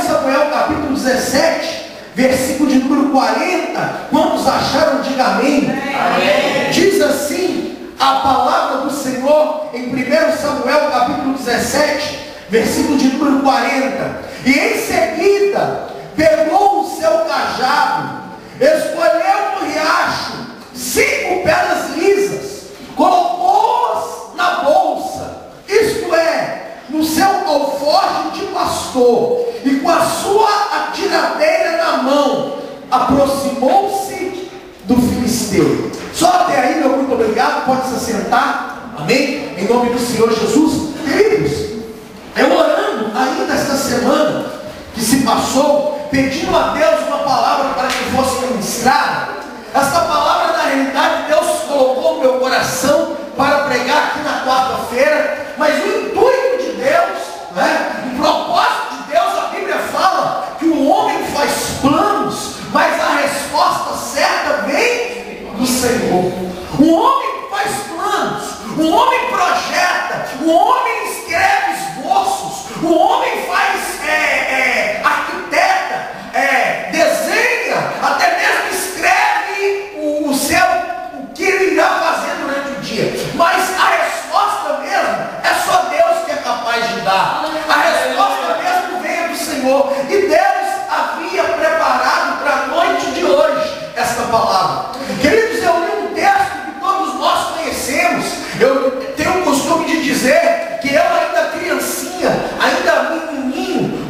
Samuel capítulo 17, versículo de número 40, quantos acharam, diga amém. Amém. Diz assim a palavra do Senhor em 1 Samuel capítulo 17, versículo de número 40. E em seguida pegou o seu cajado, escolheu no riacho 5 pedras lisas, colocou-as na bolsa, isto é, no seu alforje de pastor, e com a sua atiradeira na mão, aproximou-se do filisteu. Só até aí, meu muito obrigado, pode se assentar, amém? Em nome do Senhor Jesus. Queridos, eu orando ainda esta semana que se passou, pedindo a Deus uma palavra para que fosse ministrada. Esta palavra, na realidade, Deus colocou no meu coração para pregar aqui na quarta-feira, mas o intuito de Deus, o propósito de Deus, a Bíblia fala que o homem faz planos, mas a resposta certa vem do Senhor. O homem faz planos, o homem projeta, o homem escreve esboços, o homem faz arquiteta, desenha, até mesmo escreve o que ele irá fazer durante o dia. Mas a resposta mesmo é só Deus que é capaz de dar. A resposta mesmo vem do Senhor. E Deus havia preparado para a noite de hoje esta palavra. Queridos, eu li um texto que todos nós conhecemos. Eu tenho o costume de dizer que eu ainda criancinha, ainda menininho,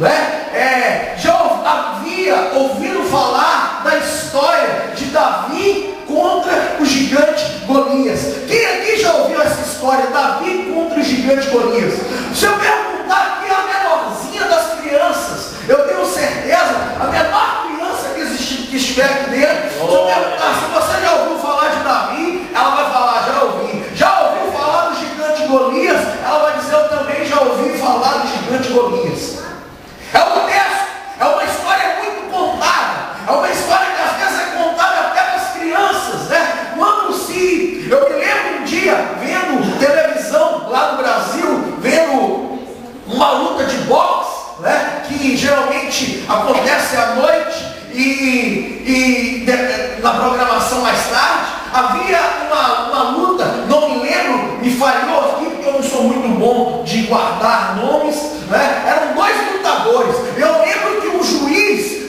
já havia ouvido falar da história de Davi contra o gigante Golias. Quem aqui já ouviu essa história, Davi contra o gigante Golias? Se eu perguntar aqui a menorzinha das crianças, eu tenho certeza, a menor criança que estiver aqui dentro, se eu perguntar se você já ouviu falar de Davi, ela vai falar, já ouvi. Já ouviu falar do gigante Golias? Ela vai dizer, eu também já ouvi falar do gigante Golias. É um texto, é uma história muito contada, é uma história que às vezes é contada até para as crianças, eu me lembro um dia vendo televisão lá no Brasil, vendo uma luta de boxe, que geralmente acontece à noite e na programação mais tarde, havia uma luta, não me lembro, me falhou aqui porque eu não sou muito bom de guardar nomes, eram 2 lutadores. Eu lembro que o juiz,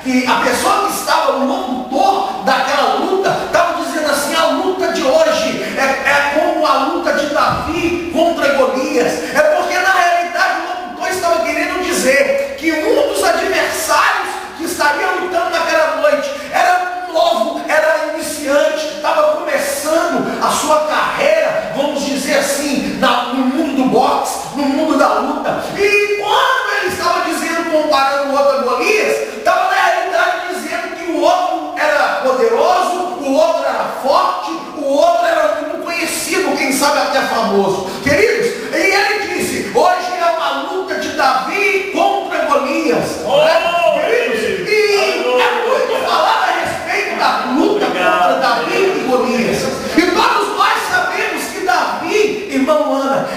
que a pessoa que estava no locutor daquela luta, estava dizendo assim, a luta de hoje é como a luta de Davi contra Golias. É porque na realidade o locutor estava querendo dizer que um dos adversários que estaria lutando naquela noite era novo, era iniciante, estava começando a sua carreira, vamos dizer assim, no mundo do boxe, no mundo da luta. E quando ele estava dizendo, comparando o outro a Golias, estava na realidade dizendo que o outro era poderoso, o outro era forte, o outro era muito conhecido, quem sabe até famoso. Queridos, e ele disse, hoje é uma luta de Davi contra Golias. Queridos, e é muito falado a respeito da luta contra Davi e Golias. E todos nós sabemos que Davi, irmão Ana,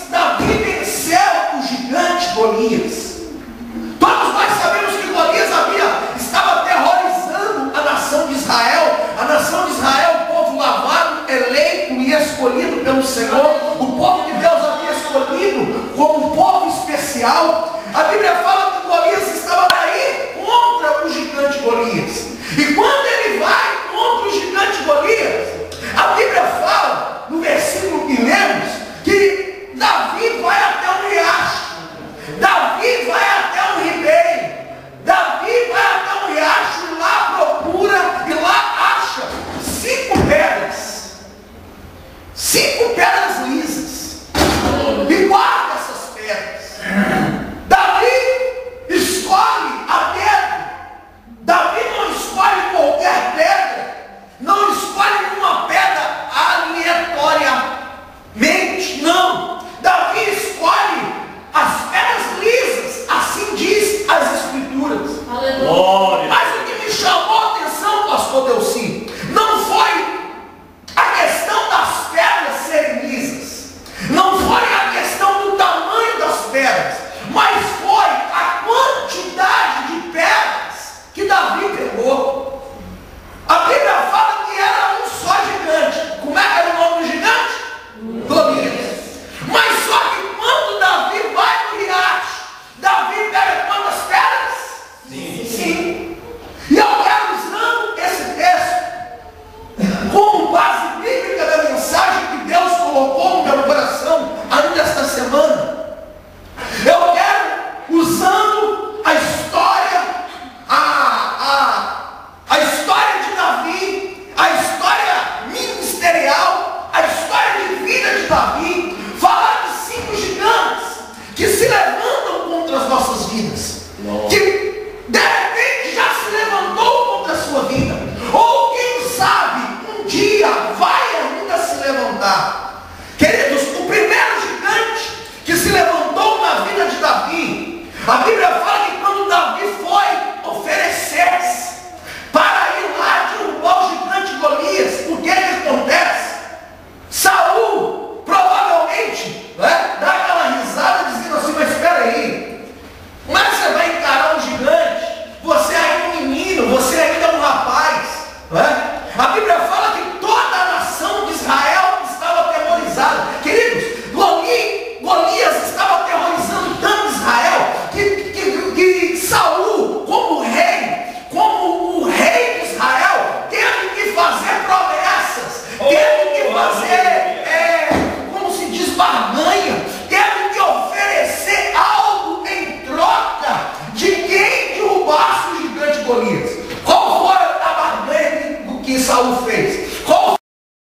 Davi venceu o gigante Golias. Todos nós sabemos que Golias estava aterrorizando a nação de Israel. A nação de Israel, o povo lavado, eleito e escolhido pelo Senhor, o povo que Deus havia escolhido como povo especial. A Bíblia fala que Golias estava aí contra o gigante Golias. E quando ele vai contra o gigante Golias, a Bíblia fala, no versículo que lemos, que Davi vai até o riacho, Davi vai até o ribeiro, Davi vai até o riacho e lá procura, e lá acha 5 pedras, 5 pedras lisas, e guarda essas pedras. fazer, como se diz, barganha, teve que oferecer algo em troca de quem derrubasse o gigante Golias. Qual foi a barganha do que Saul fez?